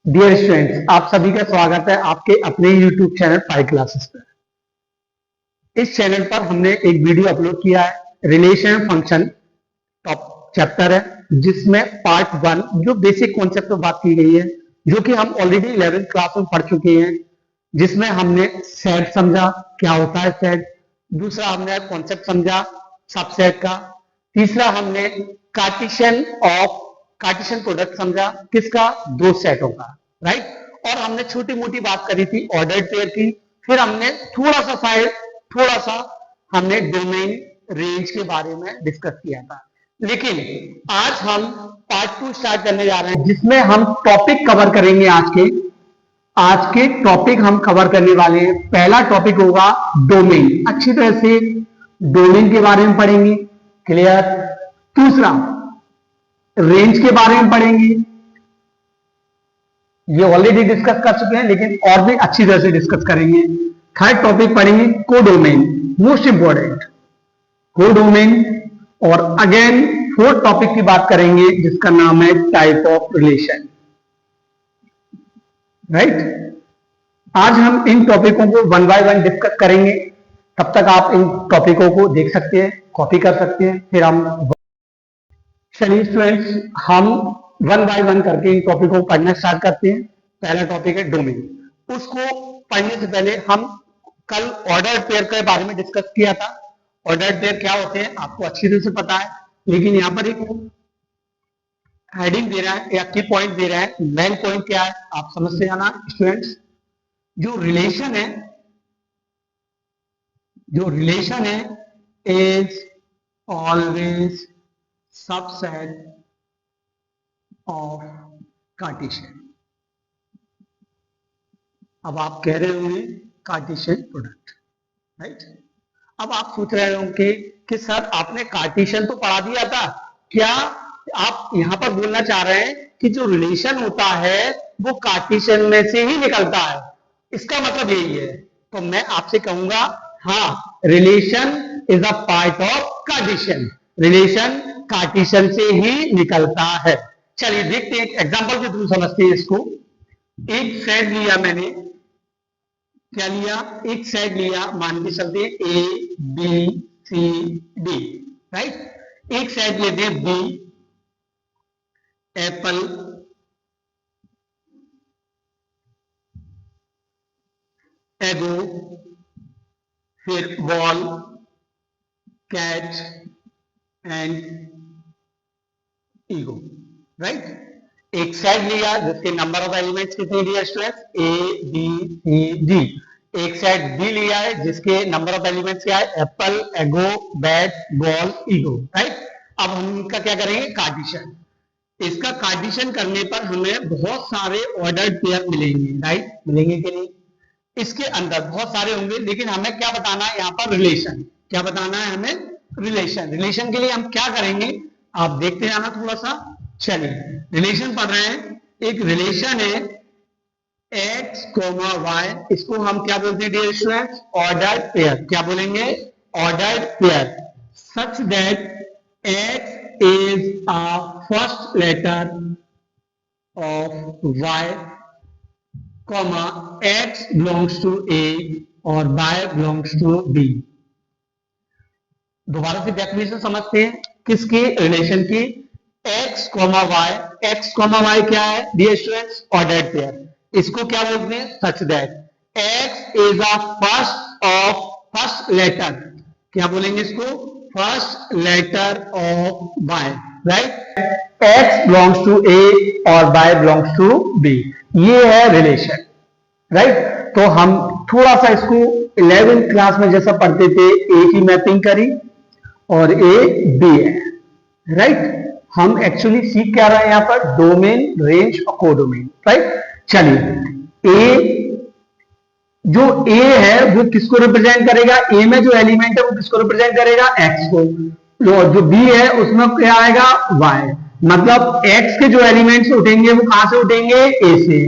Dear students, आप सभी का स्वागत है आपके अपने YouTube चैनल 5 क्लासेस पर। इस चैनल पर हमने एक वीडियो अपलोड किया है, रिलेशन फंक्शन टॉप चैप्टर है, जिसमें पार्ट 1 जो बेसिक कॉन्सेप्ट पर बात की गई है, जो कि हम ऑलरेडी 11th क्लास में पढ़ चुके हैं, जिसमें हमने सेट समझा, क्या होता है सेट। दूसरा हमने कॉन्सेप्ट समझा सबसेट का। तीसरा हमने कार्टेशियन प्रोडक्ट समझा, किसका, दो सेटों का, राइट। और हमने छोटी मोटी बात करी थी ऑर्डर्ड पेयर की। फिर हमने थोड़ा सा हमने डोमेन रेंज के बारे में डिस्कस किया था। लेकिन आज हम पार्ट 2 स्टार्ट करने जा रहे हैं, जिसमें हम टॉपिक कवर करेंगे। आज के टॉपिक हम कवर करने वाले हैं। पहला टॉपिक होगा डोमेन, अच्छी तरह से डोमेन के बारे में पढ़ेंगे, क्लियर। दूसरा रेंज के बारे में पढ़ेंगे, ये ऑलरेडी डिस्कस कर चुके हैं, लेकिन और भी अच्छी तरह से डिस्कस करेंगे। थर्ड टॉपिक पढ़ेंगे कोडोमेन, मोस्ट इंपॉर्टेंट कोडोमेन। और अगेन फोर्थ टॉपिक की बात करेंगे, जिसका नाम है टाइप ऑफ रिलेशन, राइट। आज हम इन टॉपिकों को वन बाय वन डिस्कस करेंगे। तब तक आप इन टॉपिकों को देख सकते हैं, कॉपी कर सकते हैं। फिर हम चलिए स्टूडेंट्स, हम वन बाय वन करके इन टॉपिकों को पढ़ना स्टार्ट करते हैं। पहला टॉपिक है डोमेन। उसको पढ़ने से पहले हम कल ऑर्डर्ड पेयर के बारे में डिस्कस किया था। ऑर्डर्ड पेयर क्या होते हैं आपको अच्छी तरह से पता है, लेकिन यहां पर एक हेडिंग दे रहा है या की पॉइंट दे रहा है। मेन पॉइंट क्या है आप समझते जाना स्टूडेंट्स। जो रिलेशन है is always subset of Cartesian. अब आप कह रहे होंगे कार्टेशियन प्रोडक्ट, राइट। अब आप सोच रहे होंगे कि सर आपने कार्टेशियन तो पढ़ा दिया था, क्या आप यहां पर बोलना चाह रहे हैं कि जो रिलेशन होता है वो कार्टेशियन में से ही निकलता है? इसका मतलब यही है। तो मैं आपसे कहूंगा हाँ, relation is a part of Cartesian. Relation Cartesian से ही निकलता है। चलिए देखते हैं, एग्जांपल के थ्रू समझते हैं इसको। एक सेट लिया मैंने, क्या लिया, एक सेट लिया, मान के चलते A B C D, right. एक सेट लेते हैं बी, एप्पल, एगो, फिर ball, cat and ego, right. एक सेट लिया जिसके नंबर ऑफ एलिमेंट्स कितने दिए students, A B C D. एक सेट बी लिया है जिसके नंबर ऑफ एलिमेंट्स क्या है, एप्पल, एगो, बैट, बॉल, ईगो, राइट। अब हम इनका क्या करेंगे, कार्टेशियन। इसका कार्टेशियन करने पर हमें बहुत सारे ऑर्डर्ड पेयर मिलेंगे, राइट। मिलेंगे कि नहीं, इसके अंदर बहुत सारे होंगे, लेकिन हमें क्या बताना है यहाँ पर, रिलेशन। क्या बताना है हमें, रिलेशन। रिलेशन के लिए हम क्या करेंगे आप देखते जाना थोड़ा सा। चलिए रिलेशन पढ़ रहे हैं। एक रिलेशन है x, y, इसको हम क्या बोलते हैं डियर स्टूडेंट्स, ऑर्डर्ड पेयर। क्या बोलेंगे, ordered pair. Such that x is a first letter of y, x belongs to a और y belongs to b। दोबारा से डेफिनेशन समझते हैं किसकी, रिलेशन की। x, y क्या है डियर स्टूडेंट्स, ऑर्डर्ड पेयर। इसको क्या बोलते हैं, such that x is a first letter, क्या बोलेंगे इसको, first letter of y, right. x belongs to a और y belongs to b, ये है रिलेशन, राइट। तो हम थोड़ा सा इसको 11th क्लास में जैसा पढ़ते थे, ए की मैपिंग करी और ए बी है, राइट। हम एक्चुअली सीख क्या रहे हैं यहाँ पर, डोमेन, रेंज और कोडोमेन, राइट। चलिए ए, जो ए है वो किसको रिप्रेजेंट करेगा, ए में जो एलिमेंट है वो किसको रिप्रेजेंट करेगा, एक्स को। जो बी है उसमें क्या आएगा, वाई। मतलब एक्स के जो एलिमेंट्स उठेंगे वो कहां से उठेंगे, ए से।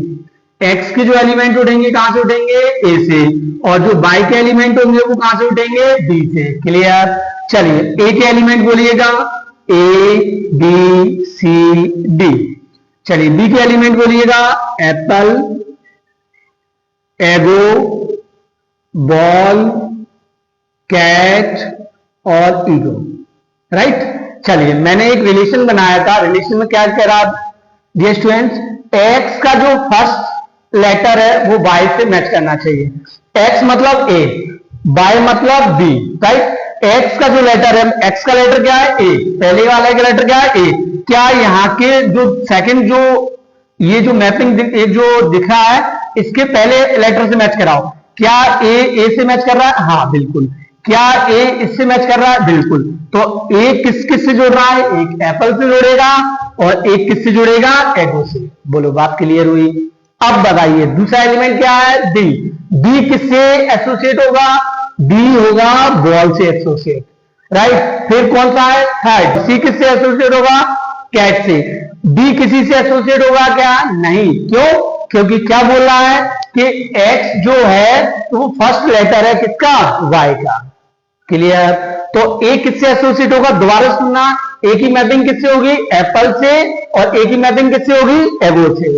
एक्स के जो एलिमेंट उठेंगे कहां से उठेंगे, ए से। और जो बाई के एलिमेंट होंगे वो कहां से उठेंगे, बी से। क्लियर। चलिए ए के एलिमेंट बोलिएगा, ए बी सी डी। चलिए बी के एलिमेंट बोलिएगा, एप्पल, एगो, बॉल, कैट और ईगो, राइट। चलिए मैंने एक रिलेशन बनाया था, रिलेशन में क्या कह रहा डियर स्टूडेंट्स, एक्स का जो फर्स्ट लेटर है वो वाई से मैच करना चाहिए। एक्स मतलब ए, वाई मतलब बी, राइट। एक्स का जो लेटर है, एक्स का लेटर क्या है ए, पहले वाले का लेटर क्या है ए। क्या यहाँ के जो सेकंड जो ये जो मैपिंग जो दिख रहा है इसके पहले लेटर से मैच कराओ। क्या ए से मैच कर रहा है? हाँ बिल्कुल। क्या ए इससे मैच कर रहा है? बिल्कुल। तो ए किस से जोड़ रहा है? एक एप्पल से जोड़ेगा और एक किससे जोड़ेगा? एगो से। बोलो बात क्लियर हुई। अब बताइए दूसरा एलिमेंट क्या है? डी। डी किससे एसोसिएट होगा? डी होगा बॉल से एसोसिएट, राइट। फिर कौन सा है? थर्ड। सी किससे एसोसिएट होगा? कैट से। डी किसी से एसोसिएट होगा क्या? नहीं। क्यों? क्योंकि क्या बोल रहा है कि एक्स जो है तो वो फर्स्ट लेटर है किसका? वाई का। क्लियर। तो ए किससे एसोसिएट होगा? दोबारा सुनना, ए की मैपिंग किससे होगी? एप्पल से, और ए की मैपिंग किससे होगी? एगो से।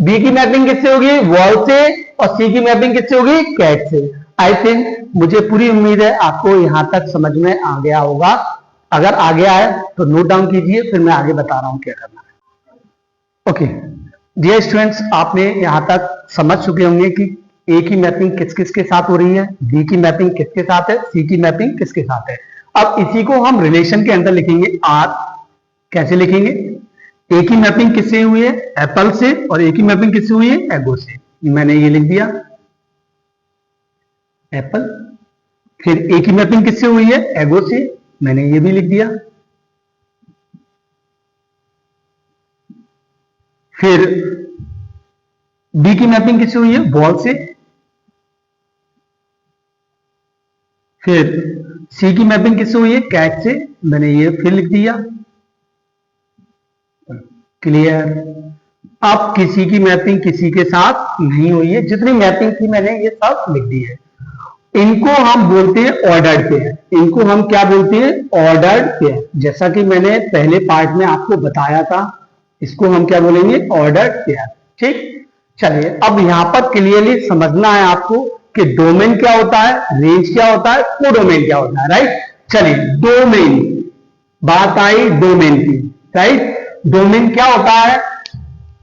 बी की मैपिंग किससे होगी? वॉल से, और सी की मैपिंग किससे होगी? कैट से। आई थिंक मुझे पूरी उम्मीद है आपको यहां तक समझ में आ गया होगा। अगर आ गया है तो नोट डाउन कीजिए, फिर मैं आगे बता रहा हूं क्या करना है। ओके डियर स्टूडेंट्स, आपने यहां तक समझ चुके होंगे कि ए की मैपिंग किस किस के साथ हो रही है, बी की मैपिंग किसके साथ है, सी की मैपिंग किसके साथ है। अब इसी को हम रिलेशन के अंदर लिखेंगे आर। कैसे लिखेंगे? ए की मैपिंग किससे हुई है? एप्पल से, और ए की मैपिंग किससे हुई है? एगो से। मैंने ये लिख दिया एप्पल। फिर ए की मैपिंग किससे हुई है? एगो से, मैंने ये भी लिख दिया। फिर बी की मैपिंग किससे हुई है? बॉल से। फिर सी की मैपिंग किससे हुई है? कैट से, मैंने ये फिर लिख दिया। क्लियर। अब किसी की मैपिंग किसी के साथ नहीं हुई है, जितनी मैपिंग थी मैंने ये सब लिख दी है। इनको हम बोलते हैं ऑर्डर्ड पेयर। इनको हम क्या बोलते हैं? Ordered pair. जैसा कि मैंने पहले पार्ट में आपको बताया था, इसको हम क्या बोलेंगे? Ordered pair. ठीक। चलिए अब यहां पर क्लियरली समझना है आपको कि डोमेन क्या होता है, रेंज क्या होता है, कोडोमेन क्या होता है, राइट। चलिए डोमेन, बात आई डोमेन की, राइट। डोमेन क्या होता है?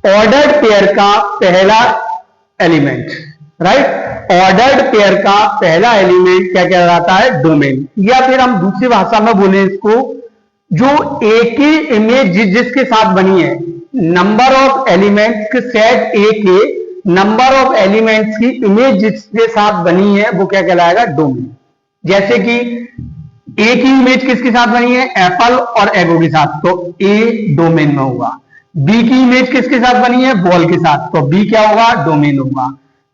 ऑर्डर्ड पेयर का पहला एलिमेंट, राइट। ऑर्डर्ड पेयर का पहला एलिमेंट क्या कहलाता है? डोमेन। या फिर हम दूसरी भाषा में बोले इसको, जो एक ही इमेज जिसके साथ बनी है, नंबर ऑफ एलिमेंट्स के सेट ए के नंबर ऑफ एलिमेंट्स की इमेज जिसके साथ बनी है वो क्या कहलाएगा? डोमेन। जैसे कि ए की इमेज किसके साथ बनी है? एप्पल और एगो के साथ, तो ए डोमेन में होगा। बी की इमेज किसके साथ बनी है? बॉल के साथ, तो बी क्या होगा? डोमेन होगा।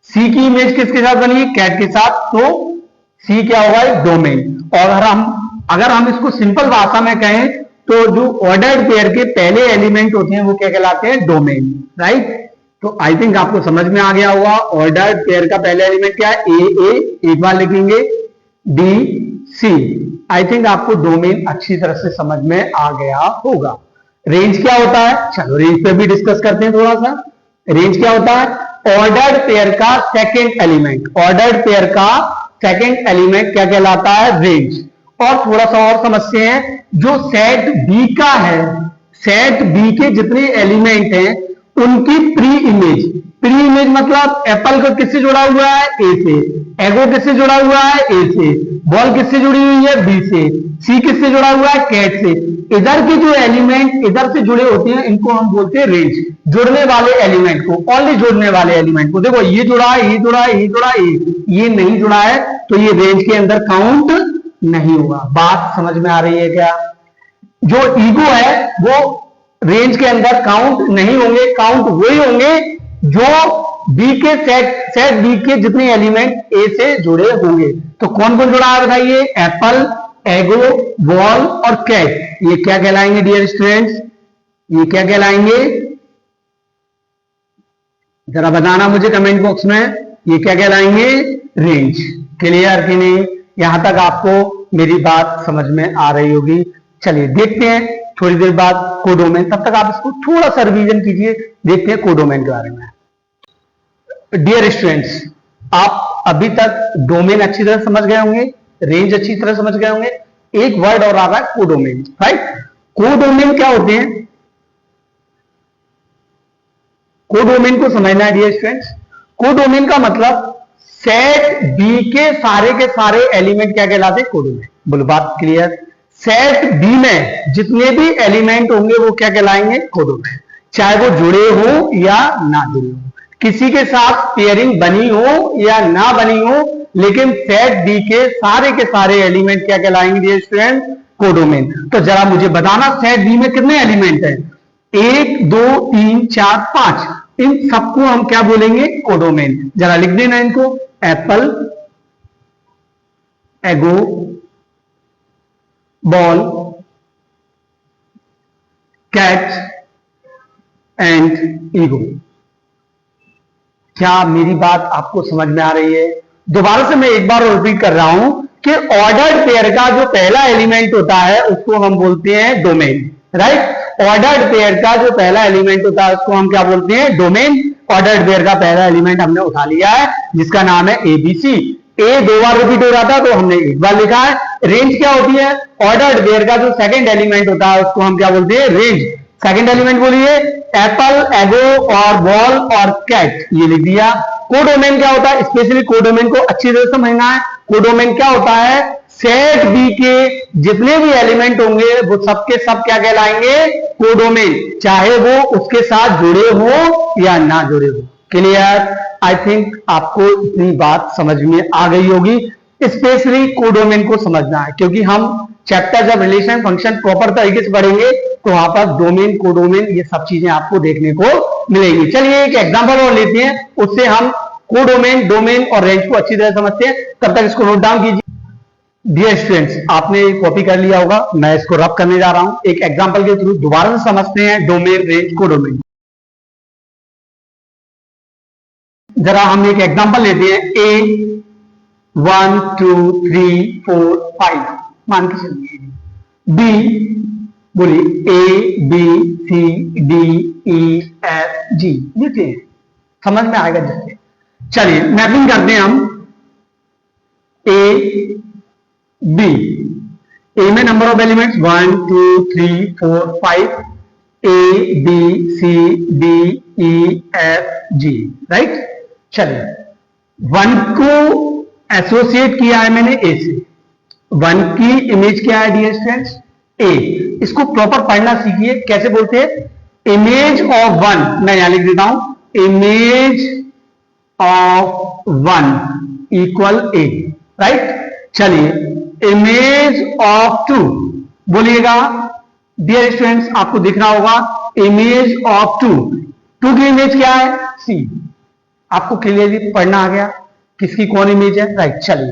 सी की इमेज किसके साथ बनी है? कैट के साथ, तो सी क्या होगा? डोमेन। और अगर हम इसको सिंपल भाषा में कहें तो जो ऑर्डर्ड पेयर के पहले एलिमेंट होते हैं वो क्या कहलाते हैं? Domain, right. तो आई थिंक आपको समझ में आ गया होगा ऑर्डर्ड पेयर का पहला एलिमेंट क्या है? ए, एक बार लिखेंगे, डी, सी। आई थिंक आपको डोमेन अच्छी तरह से समझ में आ गया होगा। रेंज क्या होता है? चलो रेंज पे भी डिस्कस करते हैं थोड़ा सा। रेंज क्या होता है? ऑर्डर्ड पेयर का सेकंड एलिमेंट। ऑर्डर्ड पेयर का सेकंड एलिमेंट क्या कहलाता है? रेंज। और थोड़ा सा और समझते हैं, जो सेट बी का है, सेट बी के जितने एलिमेंट हैं उनकी प्री इमेज। प्री इमेज मतलब एप्पल को किससे जुड़ा हुआ है? ए से। एगो किससे जुड़ा हुआ है? ए से। बॉल किससे जुड़ी हुई है? बी से। सी किससे जुड़ा हुआ है? कैट से। इधर के जो एलिमेंट इधर से जुड़े होते हैं इनको हम बोलते हैं रेंज। जुड़ने वाले एलिमेंट को, ओनली जुड़ने वाले एलिमेंट को। देखो ये जुड़ा है, ये जुड़ा है, ये जुड़ा है, ये नहीं जुड़ा है, तो ये रेंज के अंदर काउंट नहीं होगा। बात समझ में आ रही है क्या? जो ईगो है वो रेंज के अंदर काउंट नहीं होंगे। काउंट वही होंगे जो बी के सेट बी के जितने एलिमेंट ए से जुड़े होंगे। तो कौन कौन जुड़ा है बताइए? एप्पल, एगो, बॉल और कैट। ये क्या कहलाएंगे डियर स्टूडेंट्स? ये क्या कहलाएंगे? जरा बताना मुझे कमेंट बॉक्स में, ये क्या कहलाएंगे? रेंज। क्लियर कि नहीं? यहां तक आपको मेरी बात समझ में आ रही होगी। चलिए देखते हैं थोड़ी देर बाद कोडोमेन, तब तक आप इसको थोड़ा सा रिवीजन कीजिए, देखते हैं कोडोमेन के बारे में। डियर स्टूडेंट्स, आप अभी तक डोमेन अच्छी तरह समझ गए होंगे, रेंज अच्छी तरह समझ गए होंगे। एक वर्ड और आ रहा है कोडोमेन, राइट। कोडोमेन क्या होते हैं? कोडोमेन को समझना है डियर स्टूडेंट्स। कोडोमेन का मतलब सेट बी के सारे एलिमेंट क्या कहलाते हैं? कोडोमेन। बोलो बात क्लियर। सेट बी में जितने भी एलिमेंट होंगे वो क्या कहलाएंगे? कोडोमेन। चाहे वो जुड़े हो या ना जुड़े हो, किसी के साथ पेयरिंग बनी हो या ना बनी हो, लेकिन सेट बी के सारे एलिमेंट क्या कहलाएंगे डियर स्टूडेंट? कोडोमेन। तो जरा मुझे बताना सेट बी में कितने एलिमेंट हैं? 1 2 3 4 5। इन सबको हम क्या बोलेंगे? कोडोमेन। जरा लिख देना इनको। एप्पल, एगो, बॉल, कैट एंड ईगो। क्या मेरी बात आपको समझ में आ रही है? दोबारा से मैं एक बार रिपीट कर रहा हूं कि ऑर्डर्ड पेयर का जो पहला एलिमेंट होता है उसको हम बोलते हैं डोमेन, राइट। ऑर्डर्ड पेयर का जो पहला एलिमेंट होता है उसको हम क्या बोलते हैं? डोमेन। ऑर्डर्ड पेयर का पहला एलिमेंट हमने उठा लिया है जिसका नाम है एबीसी। ए 2 बार रिपीट हो रहा था तो हमने 1 बार लिखा है। रेंज क्या होती है? ऑर्डर्ड पेयर का जो सेकंड एलिमेंट होता है उसको हम क्या बोलते हैं? रेंज। सेकंड एलिमेंट बोलिए। एप्पल, एगो और बॉल और कैट, ये लिख दिया। कोडोमेन क्या होता है? स्पेशली कोडोमेन को अच्छी तरह समझना है। कोडोमेन क्या होता है? सेट बी के जितने भी एलिमेंट होंगे वो सबके सब क्या कहलाएंगे? कोडोमेन, चाहे वो उसके साथ जुड़े हो या ना जुड़े हो। क्लियर? आई थिंक आपको इतनी बात समझ में आ गई होगी। स्पेशली कोडोमेन को समझना है, क्योंकि हम चैप्टर जब रिलेशन फंक्शन प्रॉपर तरीके से पढ़ेंगे तो वहां पर डोमेन, कोडोमेन, ये सब चीजें आपको देखने को मिलेंगी। चलिए एक एग्जांपल और लेते हैं, उससे हम कोडोमेन, डोमेन और रेंज को अच्छी तरह समझते हैं। तब तक इसको नोट डाउन कीजिए। डियर स्टूडेंट्स, आपने कॉपी कर लिया होगा, मैं इसको रब करने जा रहा हूं। एक एग्जांपल के थ्रू दोबारा से समझते हैं डोमेन, रेंज, कोडोमेन। जरा हम एक एग्जांपल लेते हैं। ए 1 2 3 4 5 मान के चलिए। बी, बोलिए A B C D E F G, लिखिए, समझ में आएगा जैसे। चलिए मैपिंग करते हैं हम। ए बी, ए में number of elements 1 2 3 4 5, A B C D E F G, right. चलिए 1 को एसोसिएट किया है मैंने ए से। 1 की इमेज क्या है डियर स्टूडेंट्स? ए। इसको प्रॉपर पढ़ना सीखिए। कैसे बोलते हैं? इमेज ऑफ 1, मैं यहां लिख देता हूं, image of 1 equal A, right. चलिए इमेज ऑफ 2 बोलिएगा। डियर स्टूडेंट्स, आपको दिख रहा होगा इमेज ऑफ 2 की इमेज क्या है? सी। आपको क्लियरली पढ़ना आ गया किसकी कौन इमेज है, राइट। चलिए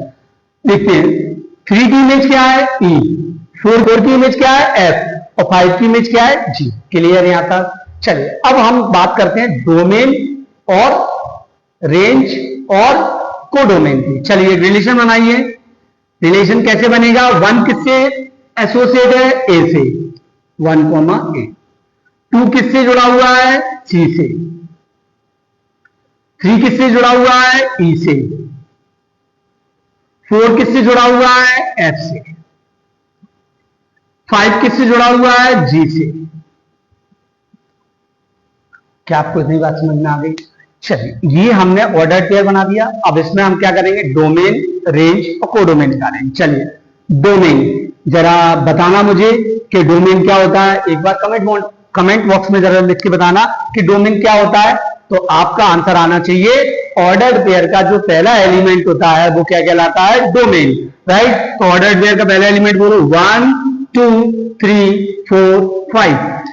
देखते हैं। 3 की इमेज क्या है? ई। 4 की इमेज क्या है? एफ। और 5 की इमेज क्या है? जी। क्लियर है यहां तक? चलिए अब हम बात करते हैं डोमेन और रेंज और कोडोमेन की। चलिए रिलेशन बनाइए। रिलेशन कैसे बनेगा? 1 किससे एसोसिएट है? ए से, 1 ए। 2 किससे जुड़ा हुआ है? सी से। 3 किससे जुड़ा हुआ है? ई से। 4 किससे जुड़ा हुआ है? एफ से। 5 किससे जुड़ा हुआ है? जी से। क्या आपको इतनी बात समझ में आ गई? चलिए ये हमने ऑर्डर पेयर बना दिया। अब इसमें हम क्या करेंगे? डोमेन, रेंज और कोडोमेन निकालेंगे। चलिए डोमेन, जरा बताना मुझे कि डोमेन क्या होता है। एक बार कमेंट बॉक्स में जरा लिख के बताना कि डोमेन क्या होता है। तो आपका आंसर आना चाहिए ऑर्डर्ड पेयर का जो पहला एलिमेंट होता है वो क्या कहलाता है? Domain, right. तो ऑर्डर्ड पेयर का पहला एलिमेंट बोलो। 1 2 3 4 5,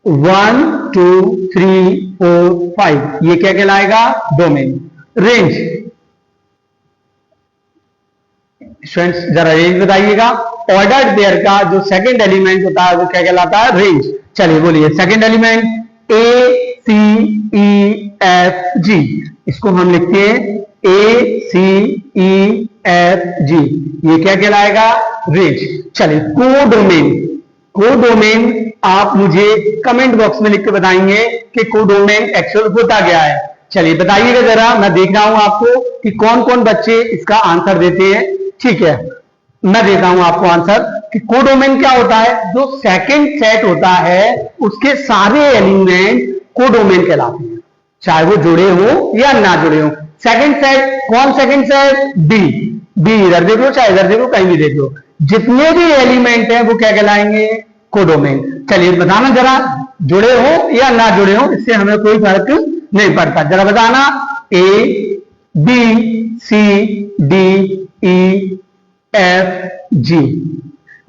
1 2 3 4 5, ये क्या कहलाएगा? डोमेन। रेंज, स्टूडेंट्स जरा रेंज बताइएगा। ऑर्डर्ड पेयर का जो सेकंड एलिमेंट होता है वो क्या कहलाता है? रेंज। चलिए बोलिए सेकंड एलिमेंट ए सी ई एफ जी, इसको हम लिखते हैं ए सी ई एफ जी, ये क्या कहलाएगा? रेंज। चलिए कोडोमेन, कोडोमेन आप मुझे कमेंट बॉक्स में लिख के बताएंगे कि कोडोमेन एक्चुअल होता क्या है। चलिए बताइएगा जरा, मैं देख रहा हूं आपको कि कौन कौन बच्चे इसका आंसर देते हैं। ठीक है, मैं देता हूं आपको आंसर कि कोडोमेन क्या होता है। जो सेकंड सेट होता है उसके सारे एलिमेंट कोडोमेन कहलाते हैं, चाहे वो जुड़े हो या ना जुड़े हो। सेकंड सेट कौन? Second set B. बी इधर देखो चाहे इधर देखो, कहीं भी देखो, जितने भी एलिमेंट हैं वो क्या कहलाएंगे? कोडोमेन। चलिए बताना जरा, जुड़े हो या ना जुड़े हो, इससे हमें कोई फर्क नहीं पड़ता। जरा बताना, A B C D E F G,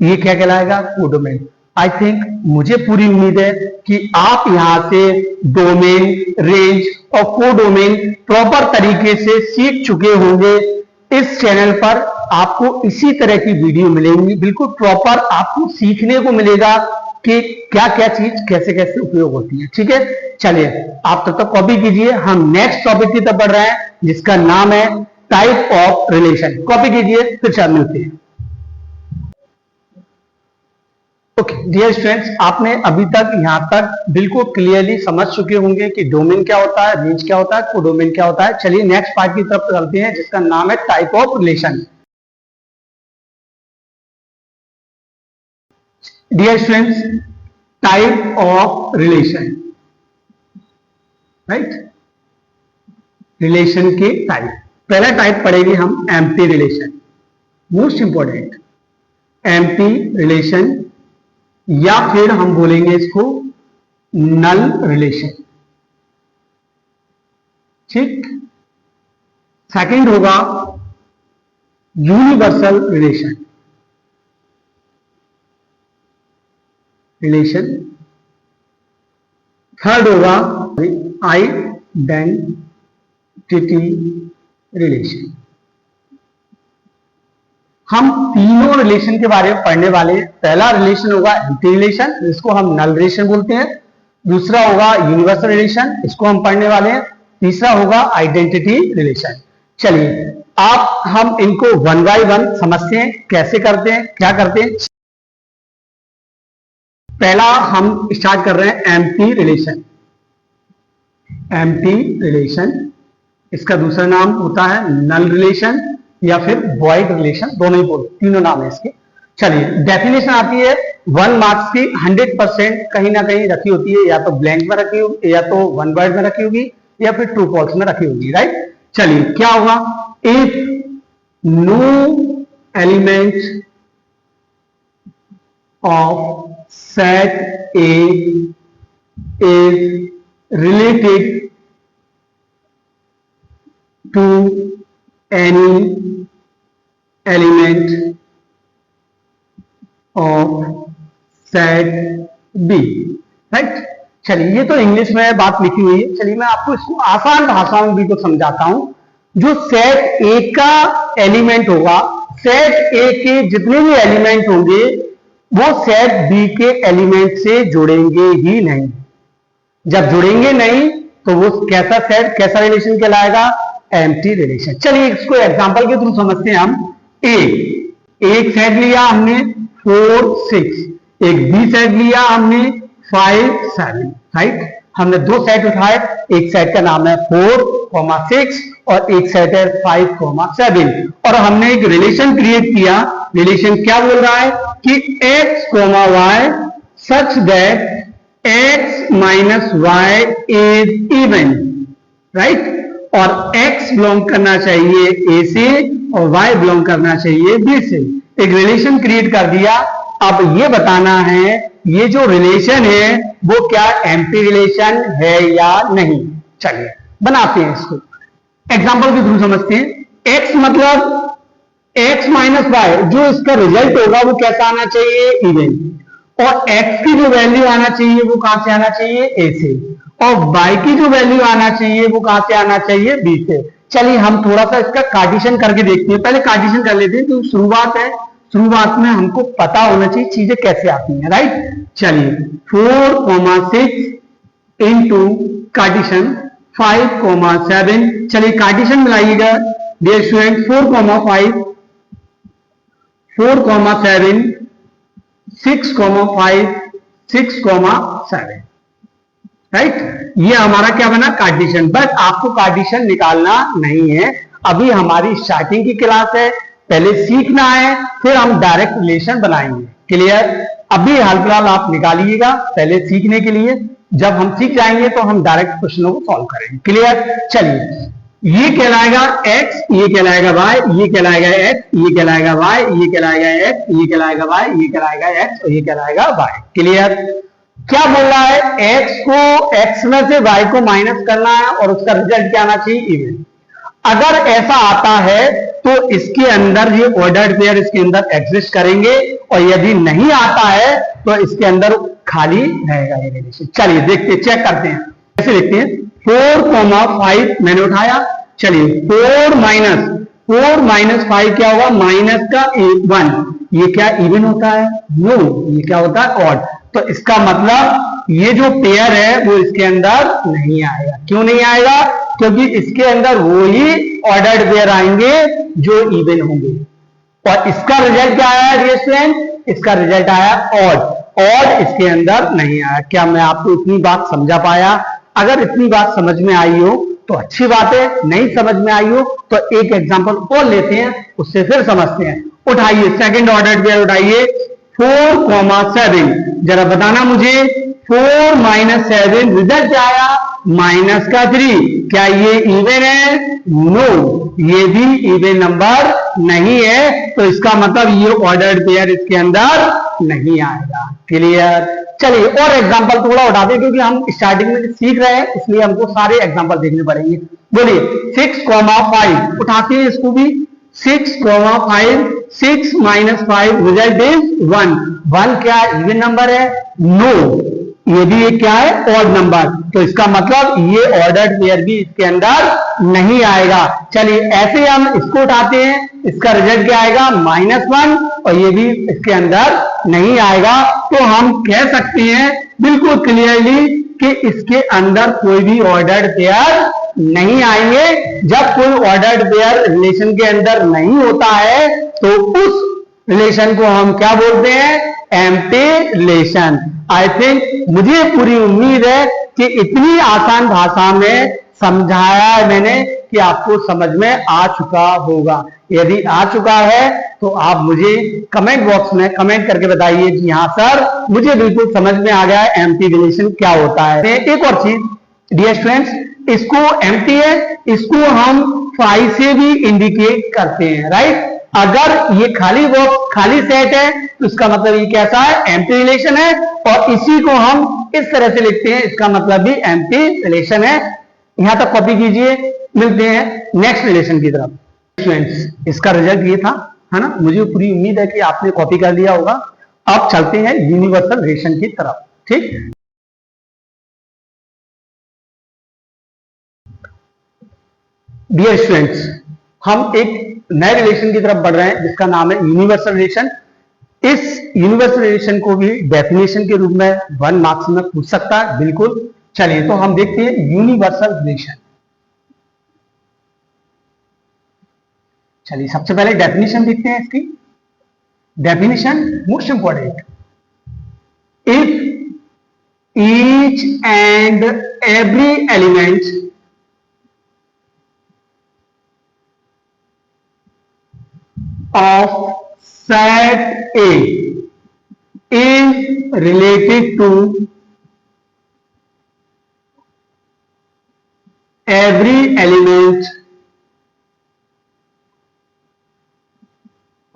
ये क्या कहलाएगा? कोडोमेन। आई थिंक, मुझे पूरी उम्मीद है कि आप यहां से डोमेन, रेंज और कोडोमेन प्रॉपर तरीके से सीख चुके होंगे। इस चैनल पर आपको इसी तरह की वीडियो मिलेंगी, बिल्कुल प्रॉपर आपको सीखने को मिलेगा कि क्या क्या चीज कैसे कैसे उपयोग होती है। ठीक है, चलिए आप तब तक कॉपी कीजिए, हम नेक्स्ट टॉपिक की तरफ बढ़ रहे हैं जिसका नाम है टाइप ऑफ रिलेशन। कॉपी कीजिए, फिर शाम मिलते हैं। ओके डियर स्टूडेंट्स, आपने अभी तक यहां तक बिल्कुल क्लियरली समझ चुके होंगे कि डोमेन क्या होता है, रेंज क्या होता है, कोडोमेन क्या होता है। चलिए नेक्स्ट पार्ट की तरफ चलते हैं जिसका नाम है type of relation. Dear students, type of relation, right, relation के टाइप। पहला टाइप पढ़ेंगे हम empty relation, most important empty relation, या फिर हम बोलेंगे इसको नल रिलेशन। ठीक, सेकंड होगा यूनिवर्सल रिलेशन, थर्ड होगा आइडेंटिटी रिलेशन। हम तीनों रिलेशन के बारे में पढ़ने वाले हैं। पहला रिलेशन होगा एम्प्टी रिलेशन, इसको हम नल रिलेशन बोलते हैं। दूसरा होगा यूनिवर्सल रिलेशन, इसको हम पढ़ने वाले हैं। तीसरा होगा आइडेंटिटी रिलेशन। चलिए आप हम इनको वन बाय वन समझते हैं, कैसे करते हैं, क्या करते हैं। पहला हम स्टार्ट कर रहे हैं एम्प्टी रिलेशन। एम्प्टी रिलेशन, इसका दूसरा नाम होता है नल रिलेशन या फिर वॉइड रिलेशन, दोनों ही बोल, तीनों नाम है इसके। चलिए डेफिनेशन आती है 1 मार्क्स की, 100% कहीं ना कहीं रखी होती है, या तो ब्लैंक में रखी होगी, या तो वन वर्ड में रखी होगी, या फिर ट्रू फॉल्स में रखी होगी, राइट। चलिए क्या होगा? If no element of set A is related to any element of set B, right. चलिए ये तो इंग्लिश में बात लिखी हुई है, चलिए मैं आपको इसको आसान भाषा में भी तो समझाता हूं। जो सेट ए का एलिमेंट होगा, सेट ए के जितने भी एलिमेंट होंगे वो सेट बी के एलिमेंट से जुड़ेंगे ही नहीं। जब जुड़ेंगे नहीं तो वो कैसा सेट, कैसा रिलेशन कहलाएगा? Empty relation. चलिए इसको एग्जांपल के थ्रू समझते हैं हम। एक सेट लिया हमने 4 6, एक बी सेट लिया हमने 5 7, राइट। हमने दो सेट उठाए, एक सेट का नाम है 4,6 और एक सेट है 5,7, और हमने एक रिलेशन क्रिएट किया। रिलेशन क्या बोल रहा है कि x, y such that x minus y is even, right. और x बिलोंग करना चाहिए a से और y बिलोंग करना चाहिए b से। एक रिलेशन क्रिएट कर दिया। अब ये बताना है ये जो रिलेशन है वो क्या एम्प्टी रिलेशन है या नहीं। चलिए बनाते हैं इसको, एग्जांपल के थ्रू समझते हैं। x मतलब x माइनस वाई, जो इसका रिजल्ट होगा वो कैसा आना चाहिए? इवन। और x की जो वैल्यू आना चाहिए वो कहां से आना चाहिए? a से। और y की जो वैल्यू आना चाहिए वो कहां से आना चाहिए? b से। चलिए हम थोड़ा सा इसका कार्टेशियन करके देखते हैं। पहले कार्टेशियन कर लेते हैं, तो शुरुआत है, शुरुआत में हमको पता होना चाहिए चीजें कैसे आती हैं, राइट। चलिए 4,6 इंटू कार्टेशियन 5,7। चलिए कार्टेशियन मिलाइएगा डियर स्टूडेंट। 4,5 4,7 6,5 6,7, राइट। ये हमारा क्या बना, कार्टेशियन। बट आपको कार्टेशियन निकालना नहीं है, अभी हमारी स्टार्टिंग की क्लास है, पहले सीखना है, फिर हम डायरेक्ट रिलेशन बनाएंगे। क्लियर। अभी हाल फिलहाल आप निकालिएगा पहले सीखने के लिए, जब हम सीख जाएंगे तो हम डायरेक्ट क्वेश्चनों को सॉल्व करेंगे। क्लियर। चलिए, ये कहलाएगा x, ये कहलाएगा y, ये कहलाएगा x, ये कहलाएगा y, ये कहलाएगा x, ये कहलाएगा y, ये कहलाएगा x और ये कहलाएगा y। क्लियर। क्या बोल रहा है, x को x में से y को माइनस करना है और उसका रिजल्ट क्या आना चाहिए, इवन। अगर ऐसा आता है तो इसके अंदर ये ऑर्डर्ड पेयर इसके अंदर एग्जिस्ट करेंगे, और यदि नहीं आता है तो इसके अंदर खाली रहेगा ये रिलेशन। चलिए देखते, चेक करते हैं, कैसे देखते हैं। 4,5 मैंने उठाया, चलिए 4 माइनस 5 क्या होगा, माइनस का 1, ये क्या इवन होता है, नो, ये क्या होता है, ऑड। तो इसका मतलब ये जो पेयर है वो इसके अंदर नहीं आएगा। क्यों नहीं आएगा, क्योंकि इसके अंदर वो ही ऑर्डर्ड पेयर आएंगे जो इवन होंगे। और इसका रिजल्ट क्या आया डियर स्टूडेंट, इसका रिजल्ट आया ऑड इसके अंदर नहीं आया। क्या मैं आपको इतनी बात समझा पाया? अगर इतनी बात समझ में आई हो तो अच्छी बात है, नहीं समझ में आई हो तो एक एग्जांपल और लेते हैं, उससे फिर समझते हैं। उठाइए सेकंड ऑर्डर पेयर उठाइए, 4,7। जरा बताना मुझे, 4 माइनस 7 रिजल्ट क्या आया, माइनस का 3। क्या ये इवन है, नो, ये भी इवन नंबर नहीं है, तो इसका मतलब ये ऑर्डर्ड पेयर इसके अंदर नहीं आएगा। क्लियर। चलिए और एग्जांपल थोड़ा उठा दें, क्योंकि हम स्टार्टिंग में सीख रहे हैं इसलिए हमको सारे एग्जांपल देखने पड़ेंगे। बोलिए 6,5 उठाते हैं इसको भी, 6,5, 6 माइनस 5 रिजल्ट इज 1 क्या इवन नंबर है, नो, ये भी एक क्या है, ऑड नंबर, तो इसका मतलब ये ऑर्डर्ड पेयर भी इसके अंदर नहीं आएगा। चलिए ऐसे हम इसको उठाते हैं, इसका रिजल्ट क्या आएगा, -1, और ये भी इसके अंदर नहीं आएगा। तो हम कह सकते हैं बिल्कुल क्लियरली कि इसके अंदर कोई भी ऑर्डर्ड पेयर नहीं आएंगे। जब कोई ऑर्डर्ड पेयर रिलेशन के अंदर नहीं होता है तो उस रिलेशन को हम क्या बोलते हैं, एम्प्टी रिलेशन। आई थिंक मुझे पूरी उम्मीद है कि इतनी आसान भाषा में समझाया है मैंने कि आपको समझ में आ चुका होगा। यदि आ चुका है तो आप मुझे कमेंट बॉक्स में कमेंट करके बताइए कि हाँ सर मुझे बिल्कुल समझ में आ गया है एम्प्टी रिलेशन क्या होता है। एक और चीज डियर स्टूडेंट्स, इसको एम्प्टी है, इसको हम 5 से भी इंडिकेट करते हैं, राइट। अगर ये खाली बॉक्स खाली सेट है तो इसका मतलब ये कैसा है, एम्प्टी रिलेशन है, और इसी को हम इस तरह से लिखते हैं, इसका मतलब भी एम्प्टी रिलेशन है। यहां तक कॉपी कीजिए, मिलते हैं नेक्स्ट रिलेशन की तरफ। स्टूडेंट्स इसका रिजल्ट ये था, है ना, मुझे पूरी उम्मीद है कि आपने कॉपी कर लिया होगा। अब चलते हैं यूनिवर्सल रिलेशन की तरफ, ठीक। डियर स्टूडेंट्स, हम एक नए रिलेशन की तरफ बढ़ रहे हैं जिसका नाम है यूनिवर्सल रिलेशन। इस यूनिवर्सल रिलेशन को भी डेफिनेशन के रूप में 1 मार्क्स में पूछ सकता है, बिल्कुल। चलिए तो हम देखते हैं यूनिवर्सल रिलेशन। चलिए सबसे पहले डेफिनेशन देखते हैं इसकी। Definition most important, if each and every element of set A is related to every element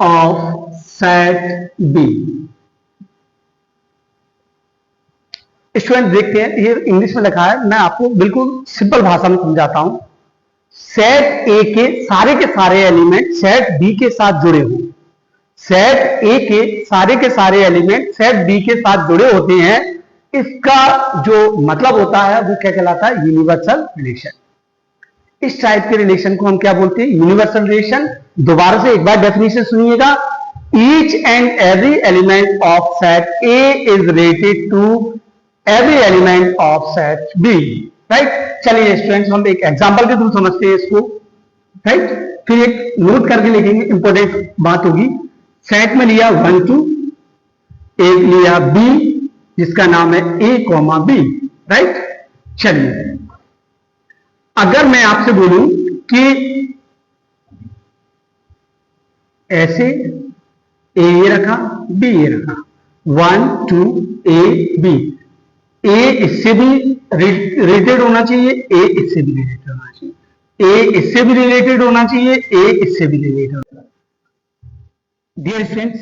of set B। Student देखते हैं, ये इंग्लिश में लिखा है, मैं आपको बिल्कुल सिंपल भाषा में समझाता हूं। सेट ए के सारे एलिमेंट सेट बी के साथ जुड़े हो, सेट ए के सारे एलिमेंट सेट बी के साथ जुड़े होते हैं, इसका जो मतलब होता है वो क्या कहलाता है, यूनिवर्सल रिलेशन। इस टाइप के रिलेशन को हम क्या बोलते हैं, यूनिवर्सल रिलेशन। दोबारा से एक बार डेफिनेशन सुनिएगा, each and every element of set A is related to every element of set B, right. चलिए स्टूडेंट्स हम एक एग्जांपल के थ्रू समझते हैं इसको, राइट। फिर एक नोट करके लिखेंगे, इंपॉर्टेंट बात होगी। सेट में लिया 1 2, एक लिया बी जिसका नाम है ए कॉमा बी, राइट। चलिए अगर मैं आपसे बोलूं कि ऐसे ए ये रखा बी ये रखा 1 2 ए बी, ए इससे भी रिलेटेड होना चाहिए, ए इससे भी रिलेटेड होना चाहिए, ए इससे भी रिलेटेड होना चाहिए, ए इससे भी रिलेटेड होना चाहिए। डियर स्टूडेंट्स,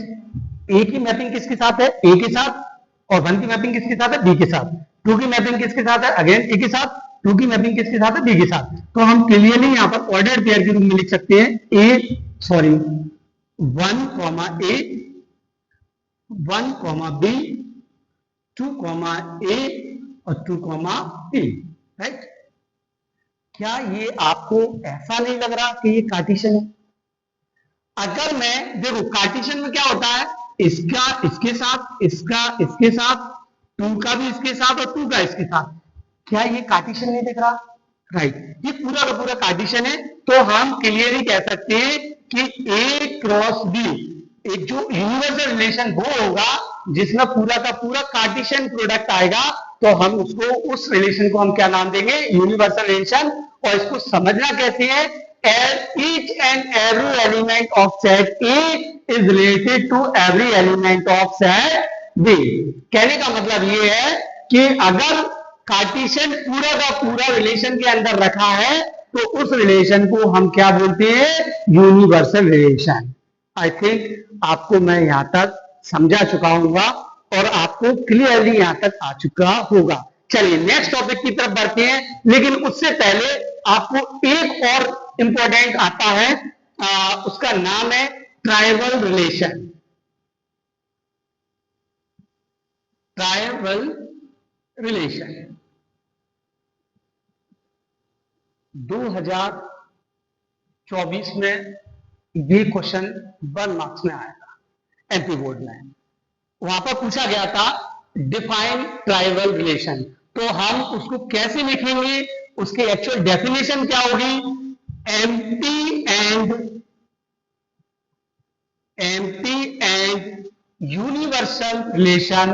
ए की मैपिंग किसके साथ है? ए के साथ। और 1 की मैपिंग किसके साथ है? बी के साथ। 2 की मैपिंग किसके साथ है? अगेन ए के साथ। 2 की मैपिंग किसके साथ है? बी के साथ। तो हम क्लियरली यहां पर ऑर्डर्ड पेयर के रूप में लिख सकते हैं ए सॉरी 1 कॉमा ए 1 कॉमा बी 2 कॉमा ए और 2 कॉमा बी, राइट। क्या ये आपको ऐसा नहीं लग रहा कि ये कार्टेशियन है? अगर मैं देखो कार्टेशियन में क्या होता है, इसका इसके साथ, इसका इसके साथ, 2 का भी इसके साथ और 2 का इसके साथ, क्या ये कार्टेशियन नहीं दिख रहा? राइट, ये पूरा का पूरा कार्टेशियन है। तो हम क्लियरली कह सकते हैं कि ए क्रॉस बी एक जो यूनिवर्सल रिलेशन वो होगा जिसमें पूरा का पूरा कार्टेशियन प्रोडक्ट आएगा, तो हम उसको उस रिलेशन को हम क्या नाम देंगे? Universal relation. और इसको समझना कैसे है? each and every element of set A is related to every element of set B। कहने का मतलब ये है कि अगर कार्टेशियन पूरा का पूरा रिलेशन के अंदर रखा है तो उस रिलेशन को हम क्या बोलते हैं? Universal relation. आई थिंक आपको मैं यहां तक समझा चुका हूंगा और आपको क्लियरली यहां तक आ चुका होगा। चलिए नेक्स्ट टॉपिक की तरफ बढ़ते हैं, लेकिन उससे पहले आपको एक और इंपॉर्टेंट आता है, उसका नाम है ट्राइवल रिलेशन। ट्राइवल रिलेशन 2024 में ये क्वेश्चन 1 मार्क्स में आया था एमपी बोर्ड में। वहां पर पूछा गया था डिफाइन ट्राइवल रिलेशन। तो हम उसको कैसे लिखेंगे, उसकी एक्चुअल डेफिनेशन क्या होगी? Empty and universal relation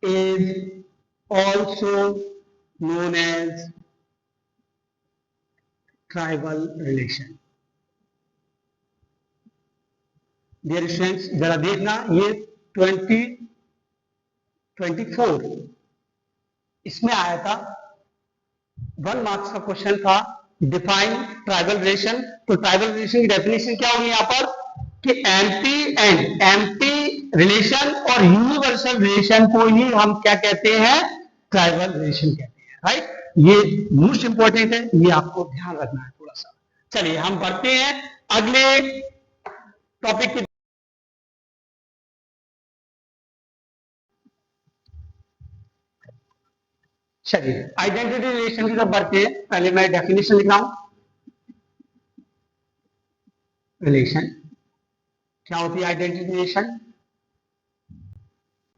is also known as trivial relation. Dear students जरा देखना, ये 2024 इसमें आया था, 1 मार्क्स का क्वेश्चन था डिफाइन ट्राइबल रिलेशन। तो ट्राइबल रिलेशन की डेफिनेशन क्या होगी यहाँ पर कि एम्प्टी रिलेशन और यूनिवर्सल रिलेशन को ही हम क्या कहते हैं? ट्राइबल रिलेशन कहते हैं, राइट। ये मोस्ट इंपॉर्टेंट है, ये आपको ध्यान रखना है थोड़ा सा। चलिए हम बढ़ते हैं अगले टॉपिक की। चलिए आइडेंटिटी रिलेशन की तरफ बढ़ते हैं। पहले मैं डेफिनेशन लिख रहा हूं। रिलेशन क्या होती है? Identity relation.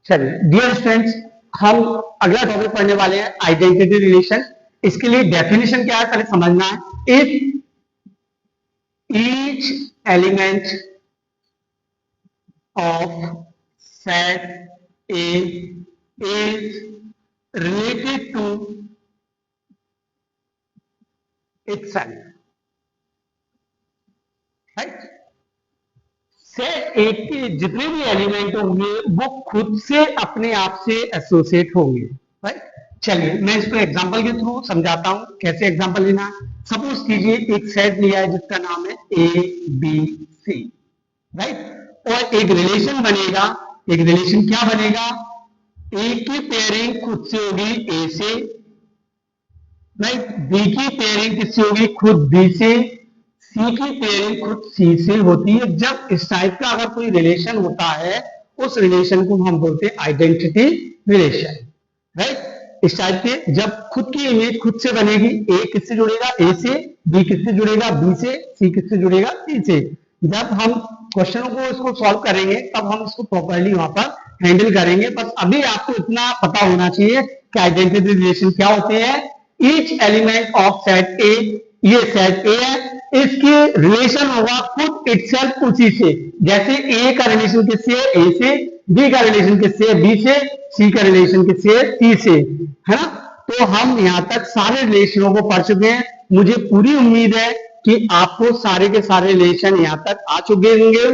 चलिए डियर स्टूडेंट्स, हम अगला टॉपिक पढ़ने वाले हैं आइडेंटिटी रिलेशन। इसके लिए डेफिनेशन क्या है पहले समझना है। If each element of set A is related to itself, right? Set ए के जितने भी एलिमेंट होंगे वो खुद से अपने आप से एसोसिएट होंगे, राइट। चलिए मैं इसको एग्जांपल के थ्रू समझाता हूं कैसे एग्जांपल लेना है। सपोज कीजिए एक सेट लिया है जिसका नाम है ए बी सी, राइट। और एक रिलेशन बनेगा। एक रिलेशन क्या बनेगा? ए की पेयरिंग खुद से होगी ए से, राइट। बी की पेयरिंग किससे होगी? खुद बी से। सी की पेयरिंग खुद सी से होती है। जब इस टाइप का अगर कोई रिलेशन होता है उस रिलेशन को हम बोलते हैं आइडेंटिटी रिलेशन, राइट। इस टाइप के जब खुद की इमेज खुद से बनेगी, ए किससे जुड़ेगा? ए से। बी किससे जुड़ेगा? बी से। सी किससे जुड़ेगा? सी से। जब हम क्वेश्चनों को इसको सॉल्व करेंगे तब हम इसको प्रॉपर्ली वहां पर हैंडल करेंगे। बस अभी आपको इतना पता होना चाहिए कि आइडेंटिटी रिलेशन क्या होते हैं। ईच एलिमेंट ऑफ सेट ए, ये सेट ए है, इसके रिलेशन होगा खुद इटसेल्फ उसी से। जैसे ए का रिलेशन किससे है? ए से, बी का रिलेशन किससे है? बी से, सी का रिलेशन किससे है? सी से, है ना। तो हम यहां तक सारे रिलेशनों को पढ़ चुके हैं। मुझे पूरी उम्मीद है कि आपको सारे के सारे रिलेशन यहां तक आ चुके होंगे।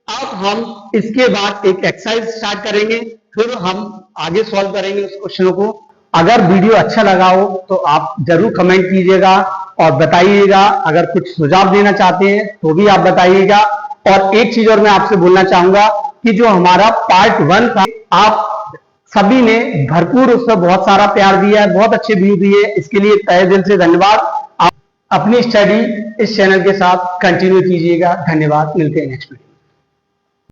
अब हम इसके बाद एक एक्सरसाइज स्टार्ट करेंगे, फिर हम आगे सॉल्व करेंगे उस क्वेश्चनों को। अगर वीडियो अच्छा लगा हो तो आप जरूर कमेंट कीजिएगा और बताइएगा। अगर कुछ सुझाव देना चाहते हैं तो भी आप बताइएगा। और एक चीज और मैं आपसे बोलना चाहूंगा कि जो हमारा पार्ट 1 था, आप सभी ने भरपूर उसमें बहुत सारा प्यार दिया है, बहुत अच्छे व्यू दिए, इसके लिए तहे दिल से धन्यवाद। आप अपनी स्टडी इस चैनल के साथ कंटिन्यू कीजिएगा। धन्यवाद, मिलते हैं नेक्स्ट वीडियो।